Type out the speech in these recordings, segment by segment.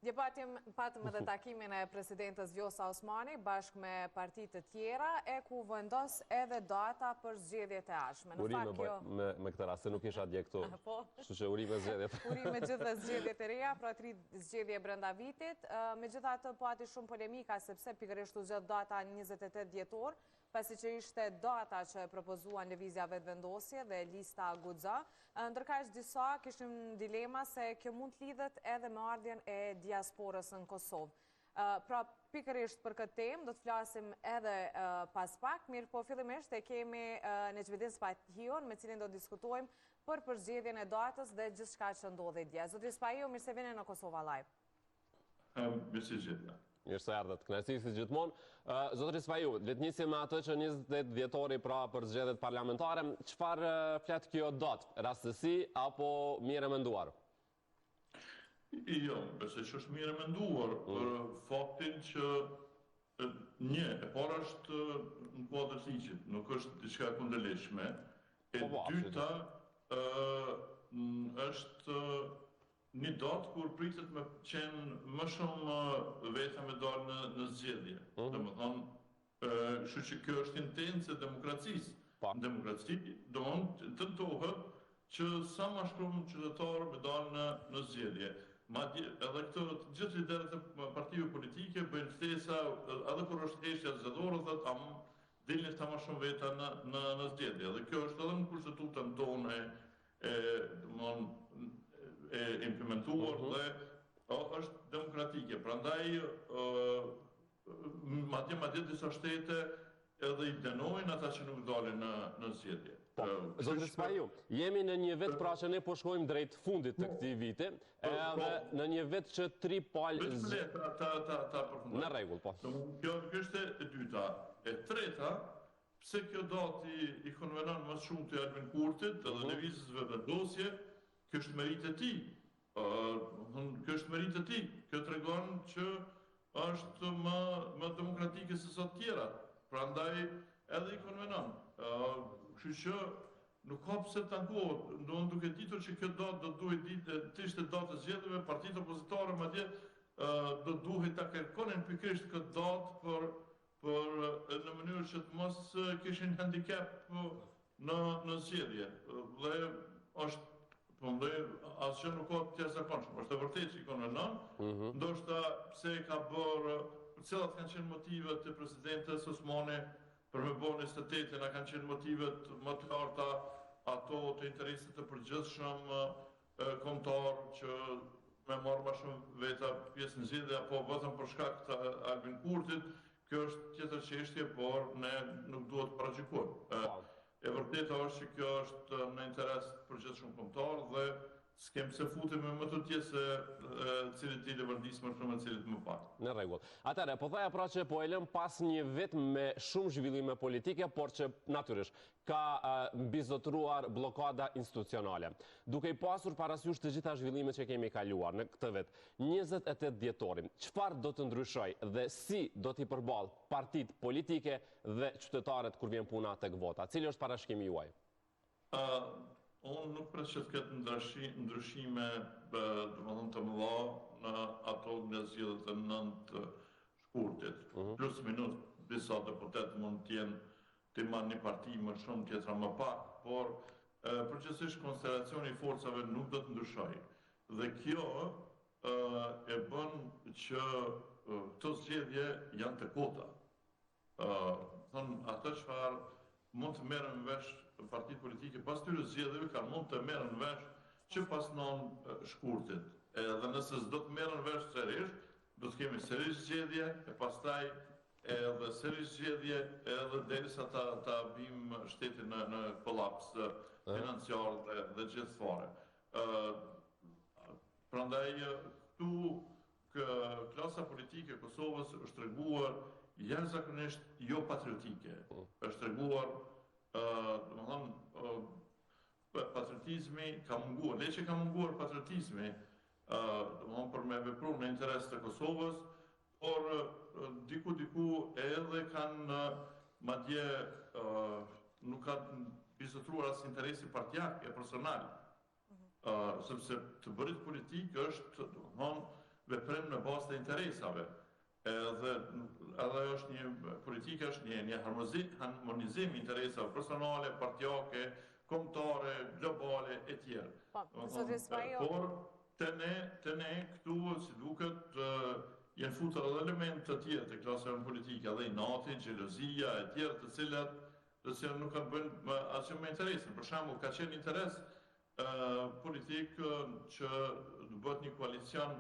Dje patëm edhe takimin e presidentës Vjosa Osmani bashkë me partitë të tjera ku vendos edhe data për zgjedhjet e ardhshme. Urime me këtë rast, se nuk isha dje këtu. Kështu që urime zgjedhjet. Urime gjithë dhe zgjedhjet e reja, pra 3 zgjedhje brenda vitit. Megjithatë pati shumë polemika sepse pikërisht u zgjodh data 28 dhjetor, pasi që ishte data që propozuan lëvizja vetëvendosje dhe lista guxo. Ndërkaq disa kishin dilema se kjo mund të lidhet edhe me ardhjen e diasporës në Kosovë. Pra pikërisht për këtë temë do të flasim edhe pas pak, mirë po fillimisht e kemi Necmettin Spahiun me cilin do të diskutojmë për përzgjedhjen e datës dhe gjithçka që ndodhi dje. Zotri Spahiu, mirë se vini në Kosova Live. Mirë se gjithë. Mirë se ardhët, kënaqësi si gjithmonë. Zotri Spahiu, le të nisim me atë që 28 dhjetori pra për zgjedhjet parlamentare, çfarë flet kjo datë? Rastësi apo mirë menduar? Jo, besoj që është mirë menduar për faktin që e para është në kuadër të ligjit, nuk është diçka kundërligjshme. E dyta është një datë kur pritet me qenë më shumë veta me dalë në zgjedhje. Domethënë, kështu që kjo është intencë e demokracisë. Në demokraci tentohet që sa më shumë qytetarë me dalë në zgjedhje. Madje edhe këto gjithë liderët e partive politike bëjnë ftesa edhe kur është heshtja zgjedhore, thotë dilni sa më shumë veta në zgjedhje. Dhe kjo është edhe në kushtetutën tonë e implementuar dhe është demokratike. Prandaj, madje disa shtete edhe i dënojnë ata që nuk dalin në zgjedhje. Zotri Spahiu, jemi në një vit pra që ne po shkojmë drejt fundit të këtij viti, edhe në një vit që 3 palë në rregull, po. Kjo është e dyta. E treta, pse kjo datë i konvenon më shumë të Albin Kurtit edhe lëvizjes vetëvendosje, kjo është merit e tij. Kjo është merit e tij. Kjo tregon që është më demokratike se sa të tjera. Prandaj edhe i konvenon. Kështu që nuk ka pse të ankohet. Duke ditur që kjo datë do duhet të ishte datë e zgjedhjeve, partitë opozitare madje do duhet ta kërkonin pikërisht këtë datë në mënyrë që të mos kishin handicap në zgjedhje. Dhe është asgjë nuk ka të jashtëzakonshme. Është e vërtetë që i konvenon, ndoshta pse ka bërë, cilat kanë qenë motivet të presidentes Osmani për me bërë 28, kanë qenë motivet më të larta, ato të interesit të përgjithshëm kombëtar që me marrë më shumë veta pjesë në zgjedhje apo vetëm për shkak të Albin Kurtit, kjo është tjetër çështje, por ne nuk duhet të paragjykojmë. E vërteta është që kjo është në interes përgjithshëm kombëtar dhe s'kem se futemi më të tje se cilit i levërdis më shumë e cilit më pak. Në rregull. Atëherë, po thaja pra që po e lëm pas një vit me shumë zhvillime politike, por që natyrisht ka mbizotruar blokada institucionale. Duke i pasur parasysh të gjitha zhvillimet që kemi kaluar në këtë vit, 28 dhjetorin, çfarë do të ndryshoj dhe si do t'i përballë partitë politike dhe qytetarët kur vjen puna tek vota? Cili është parashikimi juaj? Unë nuk pres që të ketë ndryshime të mëdha në ato nga zgjedhjet e 9 shkurtit. Plus minus disa deputet mund t'jenë të marrë një parti më shumë, tjetra më pak, por përgjithsisht konstelacioni i forcave nuk do të ndryshoj. Dhe kjo e bën që këto zgjedhje janë të kota. Atë çfarë mund të merren vesh partitë politike pas tyre zgjedhjeve kanë mund të merren vesh që pas 9 shkurtit. Edhe nëse s'do të merren vesh sërish, do të kemi sërish zgjedhje e pastaj edhe sërish zgjedhje edhe derisa ta bim shtetin në kollaps financiar dhe gjithfare. Prandaj këtu klasa politike e Kosovës është treguar jashtëzakonisht jo patriotike. Është treguar, patriotizmi ka munguar. Ne që ka munguar patriotizmi, për me vepru në interes të Kosovës, por diku edhe kanë madje nuk kanë bizotruar as interesi partijak e personal. Sepse të bërit politik është veprem në interesave. Edhe është një politika, është një harmonizim interesave personale, partijake, kombëtare, globale e tjerë. Por të ne këtu, si duket, jenë futur edhe element të tjerë të klasave politike, edhe i nati, gjelozia e tjerë të cilat nuk kanë bënë asgjë me interesin. Për shembull, ka qenë interes politik që të bëhet një koalicion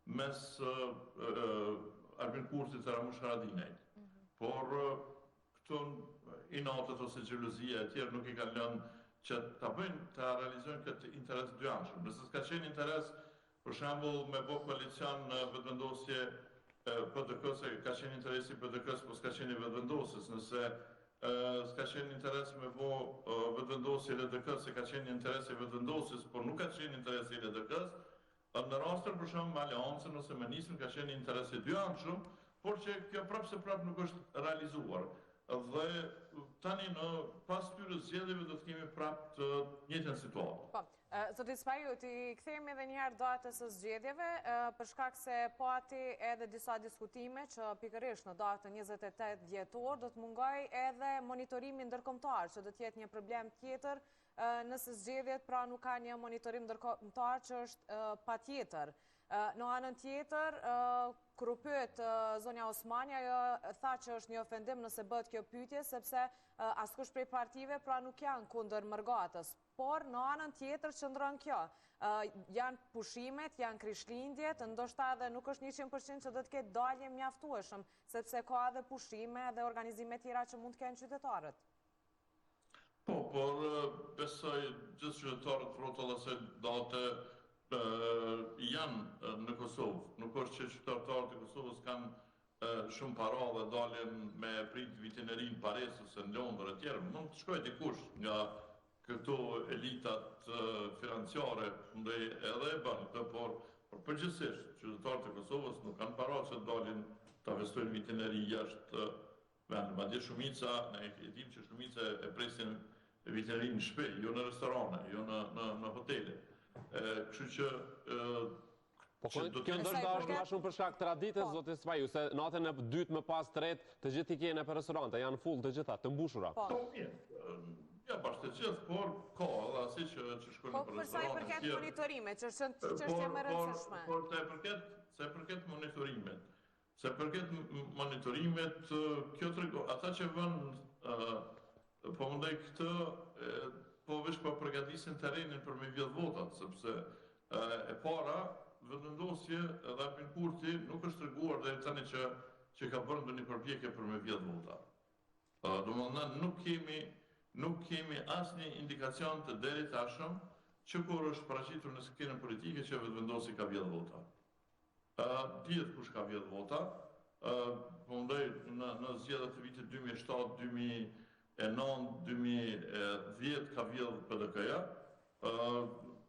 mes Albin Kurtit e Ramush Haradinajt. Por këto inatet ose gjelozia e tjerë nuk i kanë lënë që ta realizojnë këtë interes dyanshëm. Nëse s'ka qenë interes, për shembull, me bë koalicion vetëvendosje PDK, se ka qenë interesi PDK-s, po s'ka qenë i vetëvendosjes. Nëse s'ka qenë interes me bë vetëvendosje LDK-s, se ka qenë interesi i vetëvendosjes, por nuk ka qenë interesi i LDK-s, në rastën për shembull me aleancën ose me nisën ka qenë interesi dyanshëm, por që kjo prapë nuk është realizuar. Dhe tani në pas këtyre zgjedhjeve do të kemi prapë të njëjtën situatë. Po, zoti Spaju, ti kthehemi edhe një herë datës së zgjedhjeve, për shkak se pati edhe disa diskutime që pikërisht në datën 28 dhjetor do të mungoj edhe monitorimi ndërkombëtar, që do të jetë një problem tjetër nëse zgjedhjet pra nuk ka një monitorim ndërkombëtar që është patjetër. Në anën tjetër, kur u pyet zonja Osmani, ajo tha që është një ofendim nëse bëhet kjo pyetje, sepse askush prej partive pra nuk janë kundër mërgatës. Por në anën tjetër qëndron kjo. Janë pushimet, janë krishtlindjet, ndoshta edhe nuk është 100% që do të ketë dalje mjaftueshëm, sepse ka edhe pushime dhe organizime tjera që mund të kenë qytetarët. Po, por besoj gjithë qytetarët rrotullo se date janë në Kosovë. Nuk është që qytetarët e Kosovës kanë shumë para dhe dalin me prit vitin e ri në Paris ose në Londër e tjerë. Mund të shkoj dikush nga këto elitat financiare edhe e bën këtë, por përgjithsisht qytetarët e Kosovës nuk kanë para që dalin të investojnë vitin e ri jashtë vendit. Madje shumica, ne e dim që shumica e presin vitin e ri në shtëpi, jo në restorane, jo në hotele. Kështu që kjo ndoshta është më shumë për shkak traditës, zoti Spaju, se natën e dytë më pas tretë të gjithë i kene për restorante, janë full të gjitha, të mbushura. Po, ja bashkë të gjithë, por ka edhe asi që shkojnë për restorante. Po, përsa i përket monitorime, që është çështje më rëndësishme. Por se përket monitorimet, kjo tregon, ata që vënë, po mundaj këtë, po vesh po përgatisin terrenin për me vjedh votat, sepse e para, vetëvendosje dhe Albin Kurti nuk është treguar deri tani që ka bërë ndonjë përpjekje për me vjedh vota. Domethënë nuk kemi asnjë indikacion të deri tashëm që kur është paraqitur në skenën politike që vetëvendosi ka vjedh vota. Dihet kush ka vjedh vota, po ndaj në zgjedhjet të vitit 2007, 2009-2010 ka vjedh PDK-ja,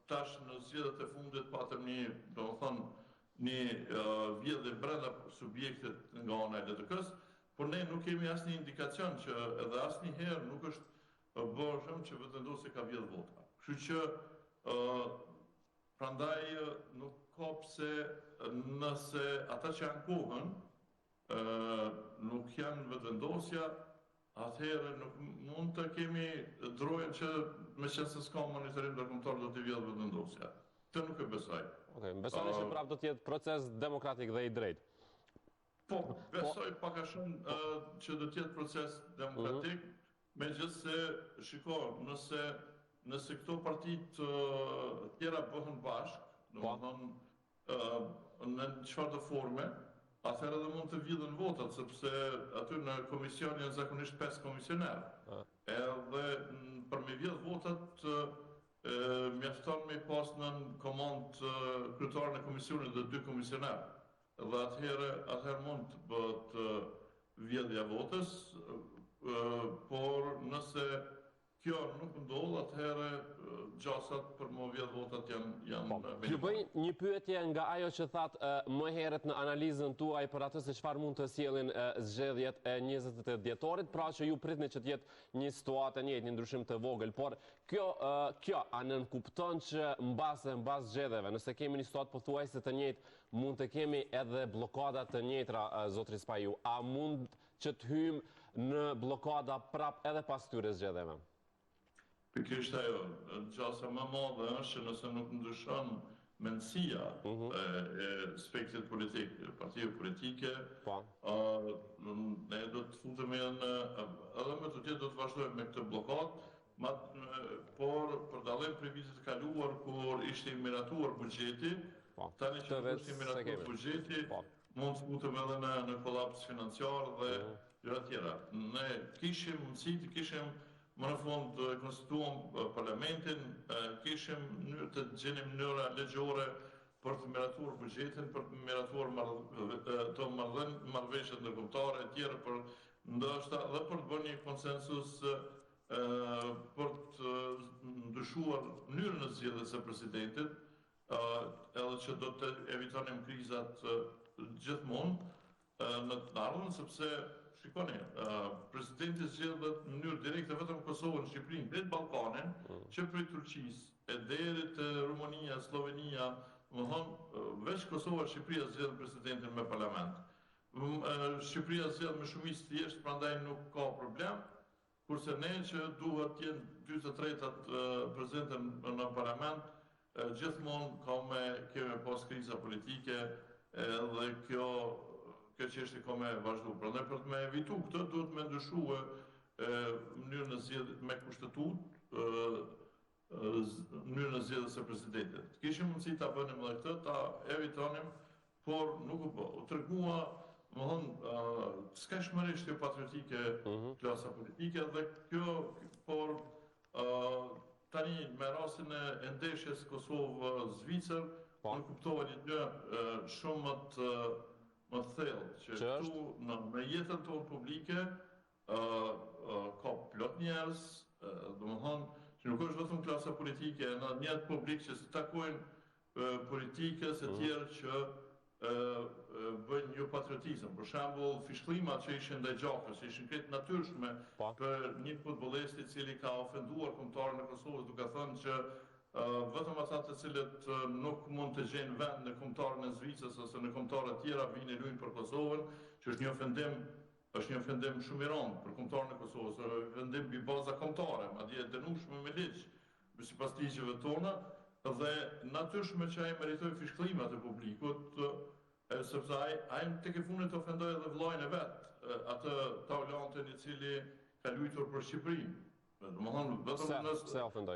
tash në zgjedhjet e fundit patëm një vjedhje brenda subjektit nga ana e LDK-s, por ne nuk kemi asnjë indikacion që edhe asnjëherë nuk është bërë që vetëvendosi ka vjedh vota. Kështu që prandaj nuk ka pse nëse ata që janë kohën nuk janë vetëvendosja, atëherë nuk mund të kemi drojën që me qenë se s'ka monitorim ndërkombëtar do t'i vjedh vetëvendosja. Të nuk e besoj. Besoni që prapë do t'jetë proces demokratik dhe i drejtë? Po, besoj pak a shumë që do t'jetë proces demokratik, megjithse shiko, nëse këto partit tjera bëhen bashkë, domethënë në çfarëdo forme, atëherë edhe mund të vjedhin votat, sepse aty në komision janë zakonisht 5 komisionerë. Edhe për me vjedh votat, mjafton me pas në komandë kryetarën e komisionit dhe 2 komisionerë. Dhe atëherë mund të bëhet vjedhja votës, por nëse kjo nuk ndodh, atëherë gjasat për më vjedh votat janë Ju bëj një pyetje nga ajo që thatë më herët në analizën tuaj për atë se çfarë mund të sjellin zgjedhjet e 28 dhjetorit, pra që ju pritni që të jetë një situatë e njëjtë, një ndryshim të vogël, por kjo a nënkupton që mbas zgjedhjeve, nëse kemi një situatë pothuajse të njëjtë, mund të kemi edhe blokada të njëjtra, zotri Spaju, a mund që të hyjmë në blokada prap edhe pas këtyre zgjedhjeve? Pikërisht ajo, gjasa më madhe është që nëse nuk ndryshon mendësia e spektrit politik, partive politike, ne do të futemi edhe me të tjetë do të vazhdojmë me këtë blokad, por për dallim prej vitit të kaluar kur ishte i miratuar buxheti, tani që është i miratuar buxheti, mund të futemi edhe në kolaps financiar dhe gjëra tjera. Ne kishim mundësi më në fund konstituam parlamentin, kishim të gjenim mënyra legjore për të miratuar buxhetin, për të miratuar të marrëveshjet ndërkombëtare e tjera, për ndoshta dhe për të bërë një konsensus për të ndryshuar mënyrën e zgjedhjes së presidentit, edhe që do të evitonim krizat gjithmonë në të ardhmen, sepse shikoni, presidenti zgjedhet në mënyrë direkte vetëm Kosovën, Shqipërinë, drejt Ballkanin, që prej Turqisë e deri te Rumania, Slovenia, veç Kosova, Shqipëria zgjedhin presidentin me parlament. Shqipëria zgjedh me shumicë thjesht, prandaj nuk ka problem, kurse ne që duhet të jenë 2/3 prezente në parlament, gjithmonë kemi pas kriza politike dhe kjo çështje ka me vazhdu. Prandaj për të me evitu këtë, duhet me ndryshuar mënyrën e zgjedhjes me kushtetut, mënyrën e zgjedhjes së presidentit. Kishim mundësi ta bënim edhe këtë, ta evitonim, por nuk u bë. U tregua, skajshmërisht jo patriotike klasa politike dhe kjo, por tani me rastin e ndeshjes Kosovë-Zvicër, nuk kuptova një gjë shumë më thellë, që këtu në jetën tonë publike ka plot njerëz, domethënë që nuk është vetëm klasa politike, në njerëz publik që si takojnë politikës e tjerë që bëjnë jo patriotizëm. Për shembull, fishklimat që ishin ndaj Gjakës, që ishin krejt natyrshme për një futbollist i cili ka ofenduar kombëtarën e Kosovës duke thënë që vetëm ata të cilët nuk mund të gjejnë vend në kombëtarën e Zvicrës ose në kombëtarë të tjera vinë luajnë për Kosovën, që është një ofendim shumë i rëndë për kombëtarën e Kosovës, është një ofendim mbi baza kombëtare, madje e dënueshme me ligj, sipas ligjeve tona, dhe natyrshme që ai meritoi fishklimat e publikut, sepse ai tek e fundit ofendoi edhe vllajën e vet, atë taulantin i cili ka luajtur për Shqipërinë. Domethënë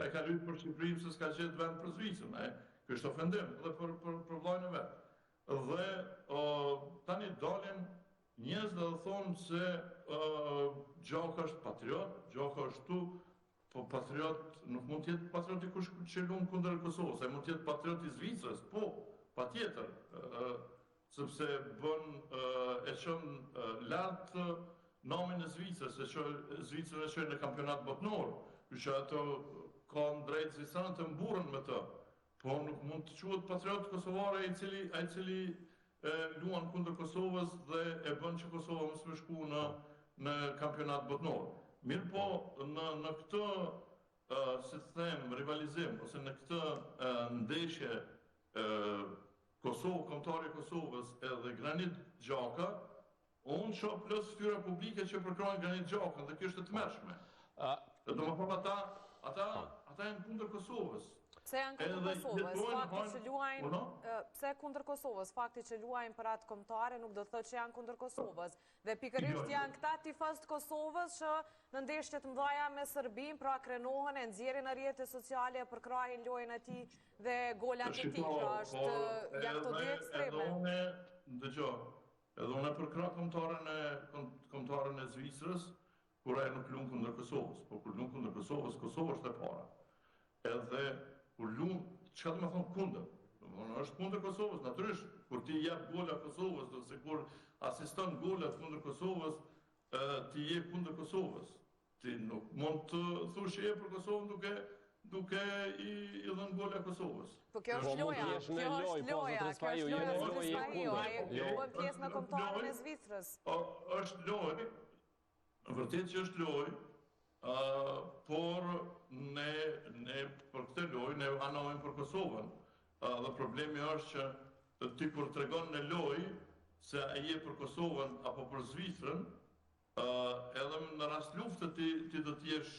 ai ka luajtur për Shqipërinë se s'ka gjetë vend për Zvicrën, ky është ofendim edhe për vllajën e vet. Dhe tani dalin njerëz dhe thonë se Gjaka është patriot, Gjaka është tu, po patriot nuk mund të jetë patriot i kush që lun kundër Kosovës, ai mund të jetë patriot i Zvicrës, po, patjetër, sepse e çon lart namin e Zvicrës, Zvicrën e çon në kampionat botëror, që ato kanë drejtë zvicranë të mburren me të, po nuk mund të quhet patriot kosovar ai cili luan kundër Kosovës dhe e bën që Kosova mos më shku në kampionat botëror. Mirë po, në këtë, si të them, rivalizim, ose në këtë ndeshje kombëtari i Kosovës edhe Granit Gjaka, unë shoh plot fytyra publike që përkrojnë Granit Gjakën dhe kjo është e tmerrshme. Domethënë ata janë kundër Kosovës. Pse janë kundër Kosovës? Fakti që luajnë, pse kundër Kosovës? Fakti që luajnë për atë kombëtare nuk do të thotë që janë kundër Kosovës. Dhe pikërisht janë këta tifozë të Kosovës që në ndeshjet të mëdha me Serbinë pra krenohen, e nxjerrin në rrjetet sociale, përkrahin lojën e tij dhe golat e tij. Janë këto dy ekstreme. Edhe unë përkrah kombëtarën e Zvicrës, kur ai nuk lun kundër Kosovës, po kur lun kundër Kosovës, Kosova është e para. Edhe kur lun, çka do të thonë kundër? Domthonë është kundër Kosovës, natyrisht, kur ti jep gola Kosovës ose kur asiston golat kundër Kosovës, ti je kundër Kosovës. ti nuk mund të thush që je për Kosovën duke i dhënë gole Kosovës. Po kjo është loja, kjo është loja Zotri Spahio, ajo bën pjesë në kombëtarën e Zvicrës. Është lojë, vërtet që është lojë, por ne për këtë lojë ne anojmë për Kosovën. Dhe problemi është që ti kur tregon në lojë se e je për Kosovën apo për Zvicrën, edhe në rast lufte ti do t'jesh,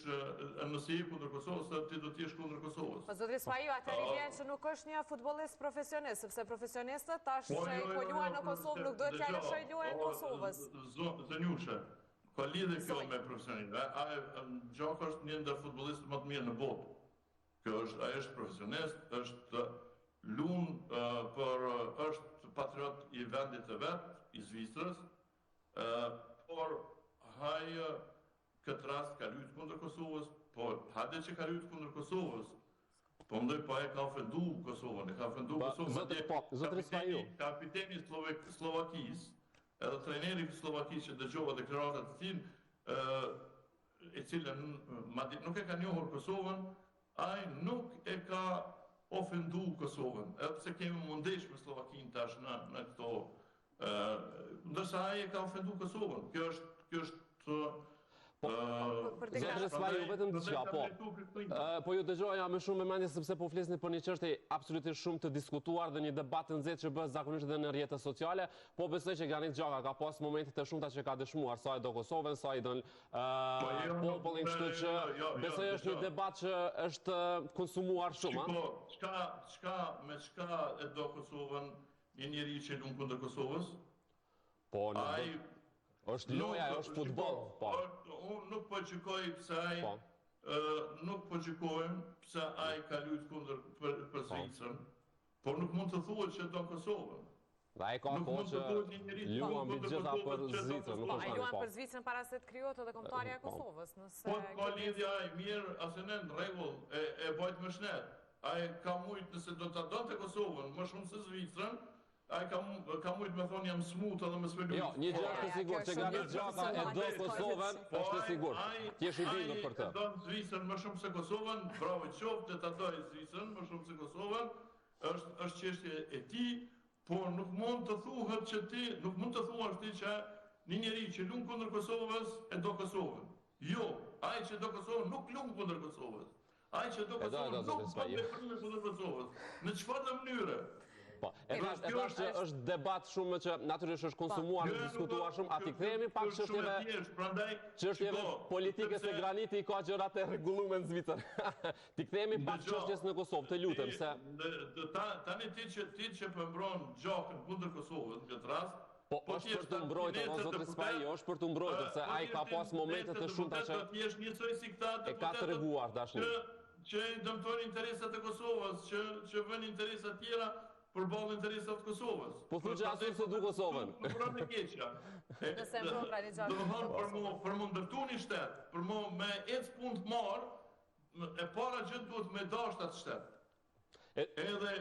nëse je kundër Kosovës, ti do t'jesh kundër Kosovës. Po Zotri Spahio, atëherë vjen që nuk është një futbollist profesionist, sepse profesionistët tash që po luajnë në Kosovë nuk duhet t'ja lëshoj luajnë Kosovës. Zënjushe, ka lidhe kjo me profesionistë. Gjoko është një ndër futbollistët më të mirë në botë. Ai është profesionist, është është patriot i vendit të vet, i Zvicrës, por këtë rast ka luajtur kundër Kosovës, po hajde që ka luajtur kundër Kosovës, po mendoj pa e ka ofendu Kosovën, kapiteni Slovakisë, edhe trajneri i Slovakisë që dëgjova deklaratat e tij, e cilën nuk e ka njohur Kosovën, ai nuk e ka ofendu Kosovën, edhe pse kemi mundesh me Slovakinë tash në këto, ndërsa ai e ka ofendu Kosovën. Kjo është Zotri Spahio, vetëm diçka, po ju dëgjoja me shumë vëmendje sepse po flisni për një çështje absolutisht shumë të diskutuar dhe një debat të nxehtë që bëhet zakonisht edhe në rrjetet sociale, po besoj që Granit Xhaka ka pas momente të shumta që ka dëshmuar sa i do Kosovën, sa i don popullin, kështu që besoj është një debat që është konsumuar shumë. Me çka e do Kosovën një njeri që lun kundër Kosovës? Po, është loja, është futboll. Unë nuk po gjykoj pse ai nuk po gjykojmë pse ai ka luajtur kundër për Zvicrën, por nuk mund të thuhet që do Kosovën. Ai ka kohë që luan mbi gjitha për Zvicrën, nuk është ai luan për Zvicrën para se të krijohet edhe kombëtarja e Kosovës, nëse po lidhja ai mirë, asë në rregull, e bëjt më shnet. Ai ka mujt nëse do ta donte Kosovën më shumë se Zvicrën, ai ka mujt me thonë jam smut edhe me s'pëllu. Jo, një gjë është e sigurt që Granit Xhaka e do Kosovën, është e sigurt. Ti je i bindur për këtë. Ai don Zvicrën më shumë se Kosovën, bravo qoftë, ta doj Zvicrën më shumë se Kosovën, është çështje e tij, por nuk mund të thuhet që nuk mund të thuash ti që një njeri që lun kundër Kosovës e do Kosovën. Jo, ai që do Kosovën nuk lun kundër Kosovës. Ai që do Kosovën nuk bën veprime kundër Kosovës. Në çfarë mënyre? Po, e thash që është debat shumë që natyrisht është konsumuar, diskutuar shumë, ati kthehemi pak çështjeve politike se Graniti i ka gjërat e rregulluara në Zvicër. Ti kthehemi pak çështjes në Kosovë, të lutem se tani ti që po mbron Gjokën kundër Kosovës në këtë rast. Po është për të mbrojtur, Zotri Spahio, është për të mbrojtur se ai ka pas momente të shumta që e ka treguar tashmë. Që dëmtojnë interesat e Kosovës, që vënë interesa tjera përballë interesat të Kosovës. Po thuaj që asnjë se du Kosovën. Për në keqja. Nëse mbron Granit Xhaka. Për më ndërtu një shtet, për më me ec punë të marr, e para gjë duhet me dashur atë shtet. Edhe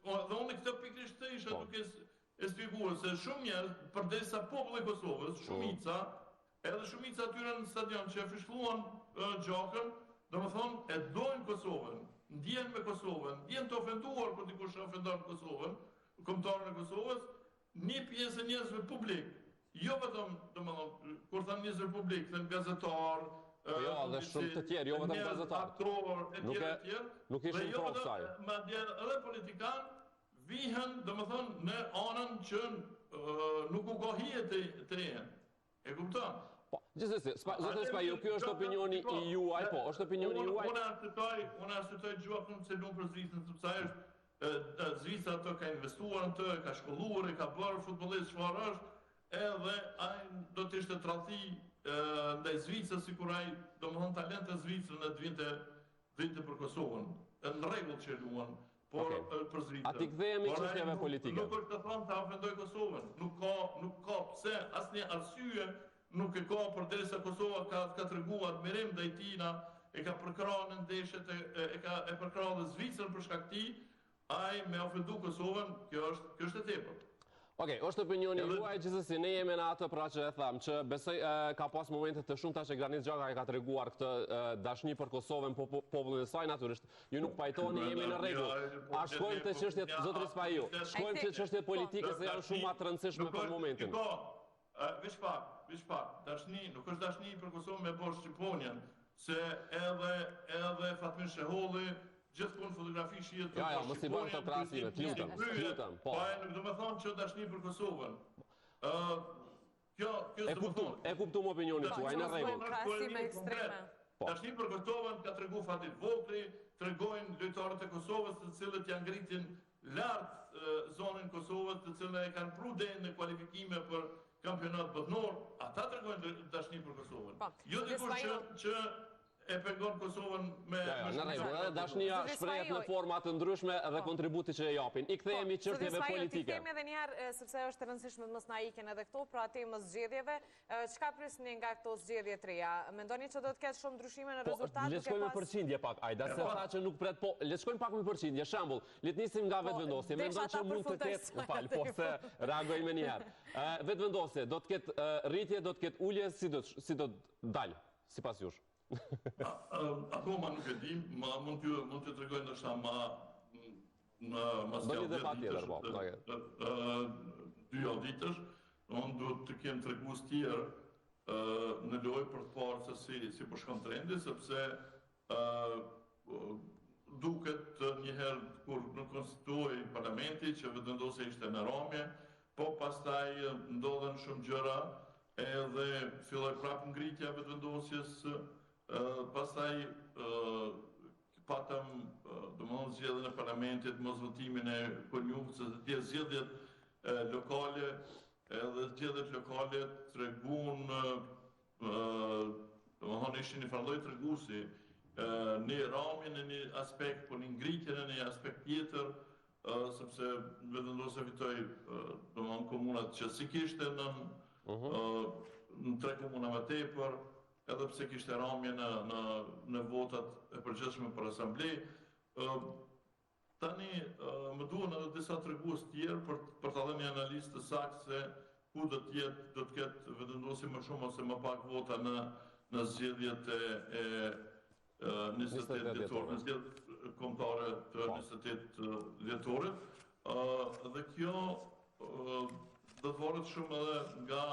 unë këtë pikërisht të isha duke e shpjeguar se shumë njerëz përderisa populli i Kosovës, shumica atyre në stadion që e fishkulluan Gjokën, domethënë e dojnë Kosovën. Ndjen me Kosovën, ndjen të ofenduar kur dikush e ofendon Kosovën, kombëtarën e Kosovës, një pjesë e njerëzve publik, jo vetëm, domethënë, kur thënë njerëzve publik, thënë gazetar, jo, dhe shumë të tjerë, jo vetëm gazetar. Aktor, etj. Nuk ishin provë kësaj. Madje edhe politikan vihen, domethënë, në anën që nuk u gohihet të jenë. E kupton? Po, gjithsesi, Zotri Spahio, ky është opinioni i juaj, po, është opinioni i juaj. Unë arsyetoj Gjokën se lun për Zvicrën, sepse është Zvicra ato ka investuar në të, ka shkolluar, ka bërë futbollist çfarë është, edhe ai do të ishte tradhti ndaj Zvicrës sikur ai domethënë talente Zvicrën e vinte për Kosovën. Në rregull që luan, por për Zvicrën. A ti kthehemi çështjeve politike. Nuk është të thonë ta ofendoj Kosovën. Nuk ka pse asnjë arsye nuk e ka përderisa Kosova ka treguar admirim ndaj tina, e ka përkrahur në ndeshjet, e përkrahur dhe Zvicrën për shkak të tij, ai me ofendu Kosovën, kjo është e tepërt. Okej, është opinioni juaj, gjithsesi ne jemi në atë pra që e tham, që besoj ka pas momente të shumta që Granit Xhaka ka treguar këtë dashni për Kosovën, popullin e saj natyrisht. Ju nuk pajtoni, jemi në rregull. A shkojmë te çështjet zotëri Spaju? Shkojmë te çështjet politike se janë shumë të rëndësishme për momentin. Veç pak, dashni, nuk është dashni për Kosovën me bosh Shqiponjen, se edhe Fatmir Sheholli gjithmonë fotografi shihet për Ja, mos i bën këto krahasime, lutem, po. Po, nuk do të thonë që dashni për Kosovën. E kuptum opinionin tuaj, në rregull. Krahasime ekstreme. Dashni për Kosovën ka tregu Fatit Vogli, tregojnë lojtarët e Kosovës, të cilët janë ngritin lart zonën Kosovës, të cilët e kanë pru deri në kualifikime për kampionat botëror, ata tregojnë dashni për Kosovën. Jo dikush që e pengon Kosovën me... Në rregull, edhe dashnia shprehet në forma të ndryshme dhe kontributi që e japin. I kthehemi çështjeve politike. Ti themi edhe një herë, sepse është e rëndësishme të mos na ikin edhe këto, pra temës zgjedhjeve, çka prisni nga këto zgjedhje të reja? Mendoni që do të ketë shumë ndryshime në rezultat? Le të shkojmë me përqindje pak, ajda, se tha që nuk pret, po, le të shkojmë pak me përqindje. Shembull, le të nisim nga vetvendosje. Mendon që mund të ketë, po se reagoj më një herë. Vetvendosje, do të ketë rritje, do të ketë ulje, si do dalë, sipas jush? Akoma nuk e di, mund të tregoj ndoshta ma dy auditësh, unë duhet të kem tregues tjerë në lojë për të parë se si po shkon trendi, sepse duket njëherë kur nuk konstituoi parlamenti që vetëvendosja ishte në Ramje, po pastaj ndodhen shumë gjëra edhe filloi prapë ngritja vetëvendosjes. Pastaj patëm domosdoshmë zgjedhjen e parlamentit, mos votimin e konjunkturës, të tjerë zgjedhjet lokale, edhe zgjedhjet lokale treguan domosdoshmë ishin një farë lloj treguesi në ramjen e një aspekt, por në ngritjen e një aspekt tjetër, sepse vetëvendosja fitoi domosdoshmë komunat që si kishte në 3 komuna më tepër, edhe pse kishte ramje në votat e përgjithshme për asamblej. Tani më duhen edhe disa tregues tjerë për ta dhënë një analizë të saktë se ku do të ketë vetëvendosje më shumë ose më pak vota në zgjedhjet e 28 dhjetorit, në zgjedhjet kombëtare të 28 dhjetorit. Dhe kjo do të varet shumë edhe nga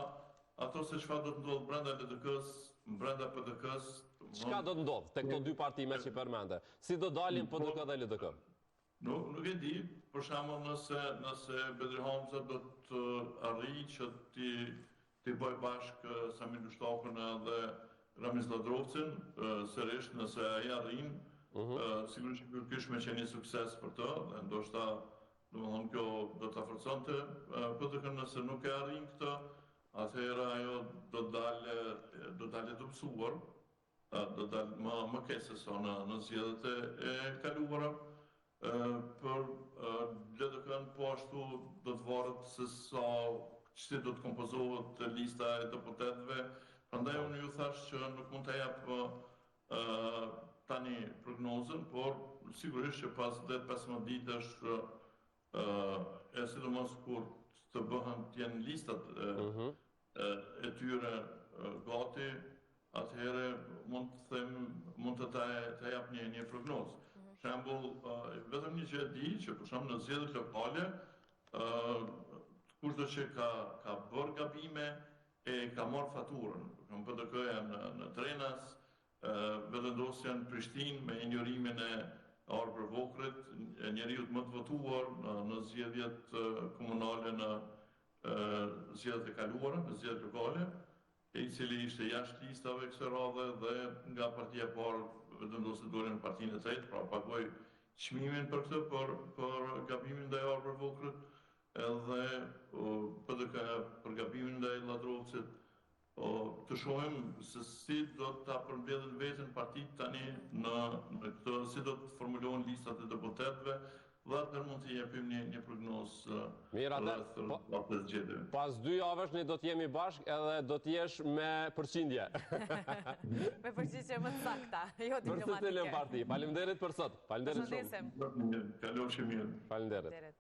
ato se çfarë do të ndodhë brenda LDK-s, brenda PDK-s. Çka do të ndodhë te këto dy parti me që përmende? Si do dalin PDK dhe LDK? Nuk e di, për shembull nëse Bedri Hamza do të arrijë që ti bëj bashkë Samir Lushtokun dhe Ramiz Ladrovcin, sërish nëse ai arrin, sigurisht që ky është me qenë një sukses për të, dhe ndoshta domethënë kjo do ta forconte PDK-n nëse nuk e arrin këtë. Atëherë ajo do dalë dobësuar, do dalë më keq se sa në zgjedhjet e kaluara. Për LDK-n po ashtu do të varet se si do të kompozohet lista e deputetëve. Prandaj unë ju thash që nuk mund ta jap tani prognozën, por sigurisht që pas 10-15 ditësh e sidomos kur të bëhen të jenë listat e tyre gati, atëherë mund të ta jap një prognozë. Shembull, vetëm një gjë e di që për shembull në zgjedhjet lokale, kushdo që ka bërë gabime e ka marrë faturën. PDK-ja në Trenas, vetëvendosja në Prishtinë me injorimin e Arbër Vokrit, njeriu më të votuar në zgjedhjet komunale në zgjedhjet e kaluara, në zgjedhjet lokale, i cili ishte jashtë listave kësaj radhe dhe nga partia e parë vetëvendosja doli në partinë e tretë, pra pagoi çmimin për këtë, për gabimin ndaj Arbër Vokrit, edhe PDK për gabimin ndaj Ladrovcit. Të shohim se si do ta përmbledhin veten partitë tani në këtë, si do të formulohen listat e deputetëve, dhe atëherë mund të jepim një prognozë rreth zgjedhjeve. Pas 2 javësh ne do të jemi bashkë edhe do të jesh me përqindje. Me përgjigje më të sakta, jo diplomatike. Për të parti. Faleminderit për sot. Faleminderit shumë. Kalofshi mirë. Faleminderit.